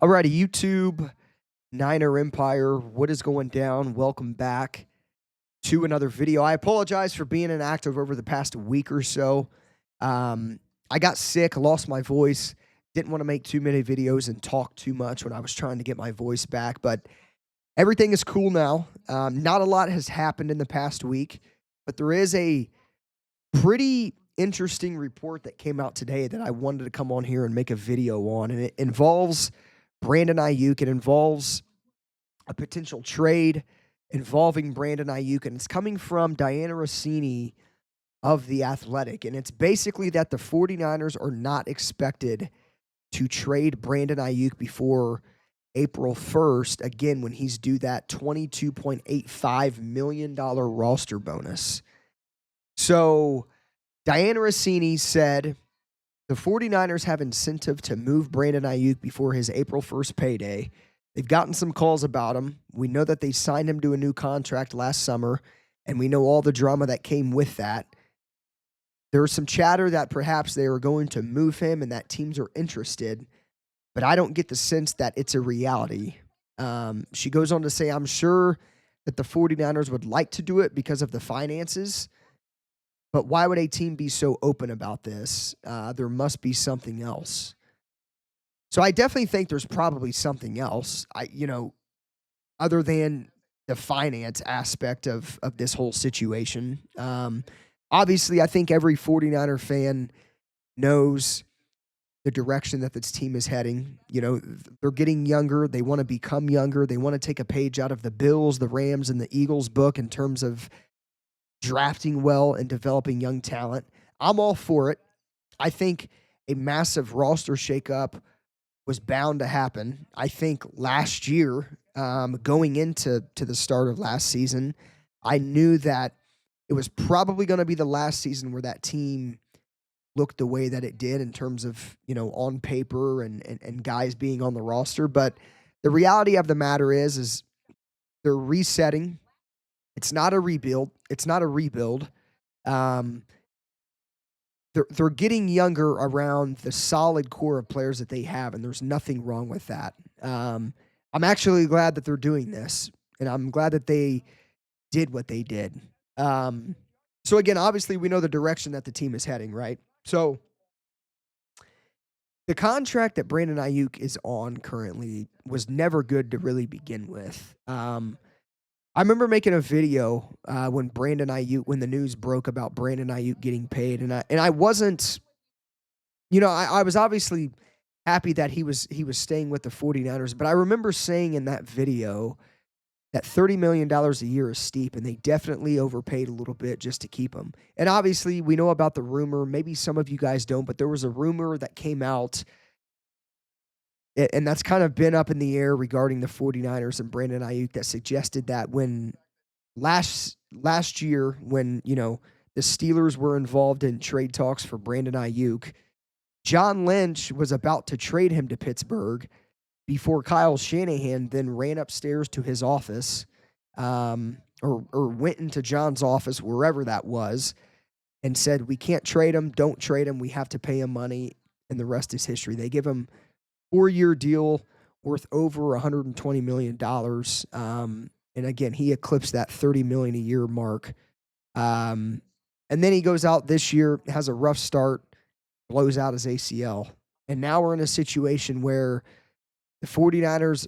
Alrighty, YouTube, Niner Empire, what is going down? Welcome back to another video. I apologize for being inactive over the past week or so. Um, I got sick, lost my voice, didn't want to make too many videos and talk too much when I was trying to get my voice back, but everything is cool now. Not a lot has happened in the past week, but there is a pretty interesting report that came out today that I wanted to come on here and make a video on, and it involves Brandon Aiyuk. It involves a potential trade involving Brandon Aiyuk, and it's coming from Diana Rossini of The Athletic. And it's basically that the 49ers are not expected to trade Brandon Aiyuk before April 1st, again, when he's due that $22.85 million roster bonus. So Diana Rossini said the 49ers have incentive to move Brandon Aiyuk before his April 1st payday. They've gotten some calls about him. We know that they signed him to a new contract last summer, and we know all the drama that came with that. There was some chatter that perhaps they are going to move him and that teams are interested, but I don't get the sense that it's a reality. She goes on to say, I'm sure that the 49ers would like to do it because of the finances, but why would a team be so open about this? There must be something else. So I definitely think there's probably something else. Other than the finance aspect of this whole situation. Obviously, I think every 49er fan knows the direction that this team is heading. You know, they're getting younger. They want to become younger. They want to take a page out of the Bills, the Rams, and the Eagles book in terms of drafting well and developing young talent. I'm all for it. I think a massive roster shakeup was bound to happen. I think last year, going into the start of last season, I knew that it was probably going to be the last season where that team looked the way that it did in terms of, on paper and guys being on the roster. But the reality of the matter is they're resetting. It's not a rebuild. It's not a rebuild. Um, they're getting younger around the solid core of players that they have, and there's nothing wrong with that. I'm actually glad that they're doing this, and I'm glad that they did what they did. So again, obviously, we know the direction that the team is heading, right? So the contract that Brandon Aiyuk is on currently was never good to really begin with. I remember making a video when when the news broke about Brandon Aiyuk getting paid, and I wasn't, I was obviously happy that he was staying with the 49ers, but I remember saying in that video that $30 million a year is steep, and they definitely overpaid a little bit just to keep him. And obviously, we know about the rumor. Maybe some of you guys don't, but there was a rumor that came out, and that's kind of been up in the air regarding the 49ers and Brandon Aiyuk, that suggested that when last year, when, the Steelers were involved in trade talks for Brandon Aiyuk, John Lynch was about to trade him to Pittsburgh before Kyle Shanahan then ran upstairs to his office, or went into John's office, wherever that was, and said, "We can't trade him. Don't trade him. We have to pay him money." And the rest is history. They give him 4-year deal worth over $120 million. And again, he eclipsed that $30 million a year mark. And then he goes out this year, has a rough start, blows out his ACL. And now we're in a situation where the 49ers,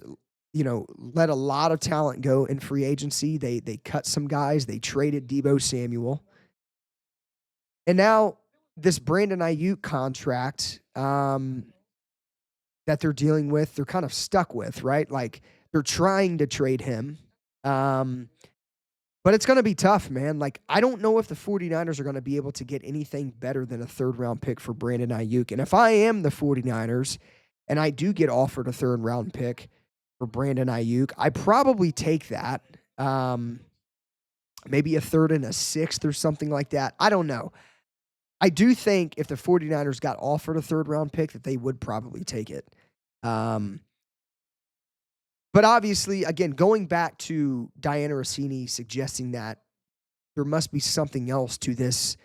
let a lot of talent go in free agency. They cut some guys. They traded Deebo Samuel. And now this Brandon Aiyuk contract that they're dealing with, they're kind of stuck with, right? Like, they're trying to trade him. But it's going to be tough, man. Like, I don't know if the 49ers are going to be able to get anything better than a third-round pick for Brandon Aiyuk. And if I am the 49ers and I do get offered a third-round pick for Brandon Aiyuk, I probably take that. Maybe a third and a sixth or something like that. I don't know. I do think if the 49ers got offered a third-round pick that they would probably take it. But obviously, again, going back to Diana Rossini suggesting that there must be something else to this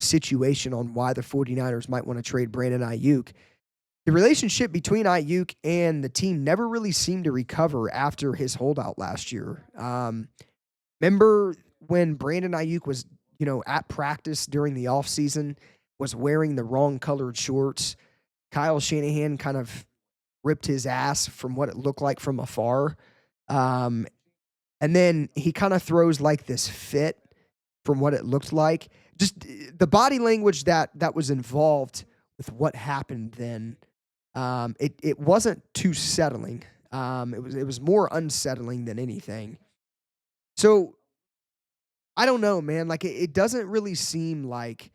situation on why the 49ers might want to trade Brandon Aiyuk, the relationship between Ayuk and the team never really seemed to recover after his holdout last year. Remember when Brandon Ayuk was, at practice during the offseason, was wearing the wrong colored shorts? Kyle Shanahan kind of ripped his ass from what it looked like from afar. Um, and then he kind of throws like this fit from what it looked like. Just the body language that was involved with what happened then. It wasn't too settling. It was more unsettling than anything. So I don't know, man. Like it doesn't really seem like,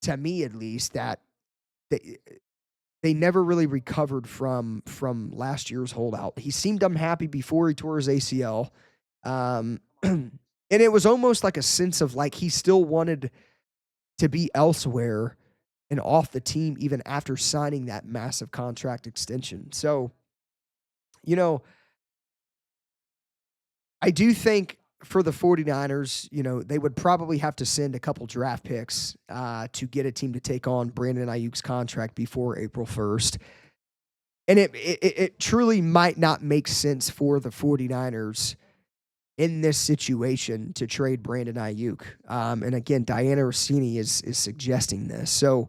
to me at least, that they they never really recovered from last year's holdout. He seemed unhappy before he tore his ACL. And it was almost like a sense of like he still wanted to be elsewhere and off the team even after signing that massive contract extension. So, you know, I do think for the 49ers, they would probably have to send a couple draft picks to get a team to take on Brandon Ayuk's contract before April 1st. And it truly might not make sense for the 49ers in this situation to trade Brandon Aiyuk. And again, Diana Rossini is suggesting this. So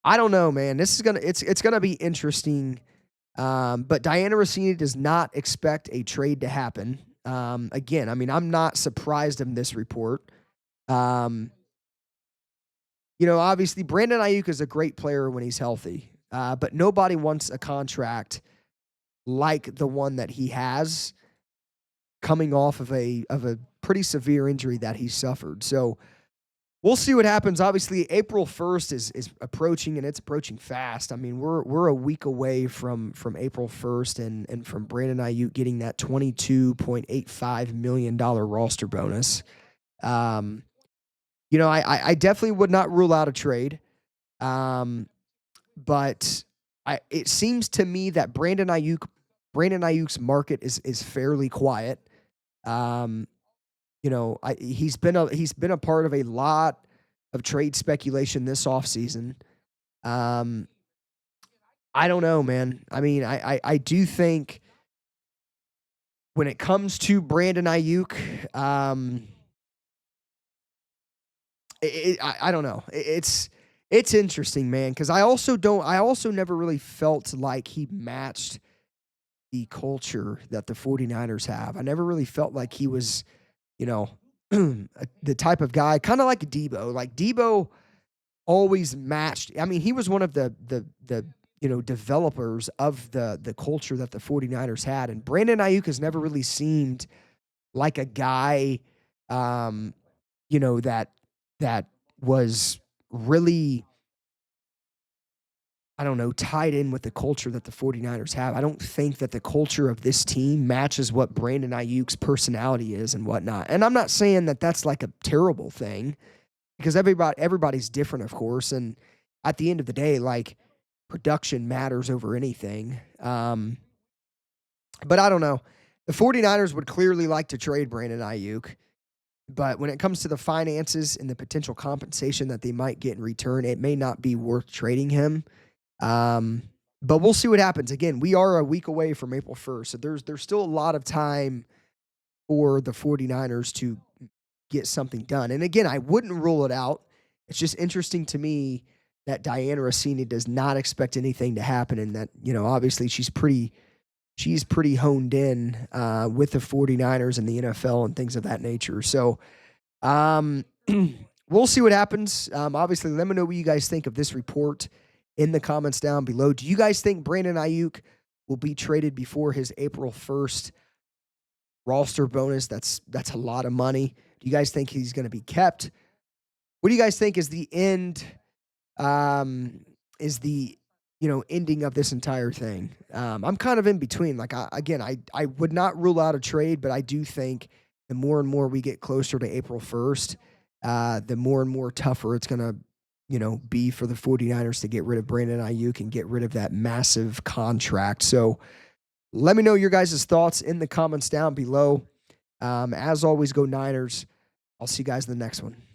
I don't know, man. This is it's gonna be interesting. But Diana Rossini does not expect a trade to happen. Again, I mean, I'm not surprised in this report. Um, obviously Brandon Aiyuk is a great player when he's healthy. But nobody wants a contract like the one that he has coming off of a pretty severe injury that he suffered. So we'll see what happens. Obviously, April 1st is approaching, and it's approaching fast. I mean, we're a week away from April 1st and from Brandon Aiyuk getting that $22.85 million roster bonus. I definitely would not rule out a trade. But it seems to me that Brandon Aiyuk's market is fairly quiet. Um, he's been a part of a lot of trade speculation this offseason. Um, I don't know, man. I mean, I do think when it comes to Brandon Aiyuk, I don't know. It's interesting, man, because I also never really felt like he matched the culture that the 49ers have. I never really felt like he was, you know, the type of guy, kind of like Debo. Like Debo always matched. I mean, he was one of the developers of the culture that the 49ers had. And Brandon Aiyuk has never really seemed like a guy that was really, I don't know, tied in with the culture that the 49ers have. I don't think that the culture of this team matches what Brandon Aiyuk's personality is and whatnot. And I'm not saying that that's like a terrible thing, because everybody's different, of course. And at the end of the day, like, production matters over anything. But I don't know. The 49ers would clearly like to trade Brandon Aiyuk. But when it comes to the finances and the potential compensation that they might get in return, it may not be worth trading him. But we'll see what happens. Again, we are a week away from April 1st, so there's still a lot of time for the 49ers to get something done. And again, I wouldn't rule it out. It's just interesting to me that Diana Rossini does not expect anything to happen, and that, obviously she's pretty honed in with the 49ers and the NFL and things of that nature. So we'll see what happens. Obviously, let me know what you guys think of this report in the comments down below. Do you guys think Brandon Aiyuk will be traded before his April 1st roster bonus? That's a lot of money. Do you guys think he's going to be kept? What do you guys think is the end? Is the ending of this entire thing? I'm kind of in between. Like, I would not rule out a trade, but I do think the more and more we get closer to April 1st, the more and more tougher it's going to be for the 49ers to get rid of Brandon Aiyuk and get rid of that massive contract. So let me know your guys' thoughts in the comments down below. As always, go Niners. I'll see you guys in the next one.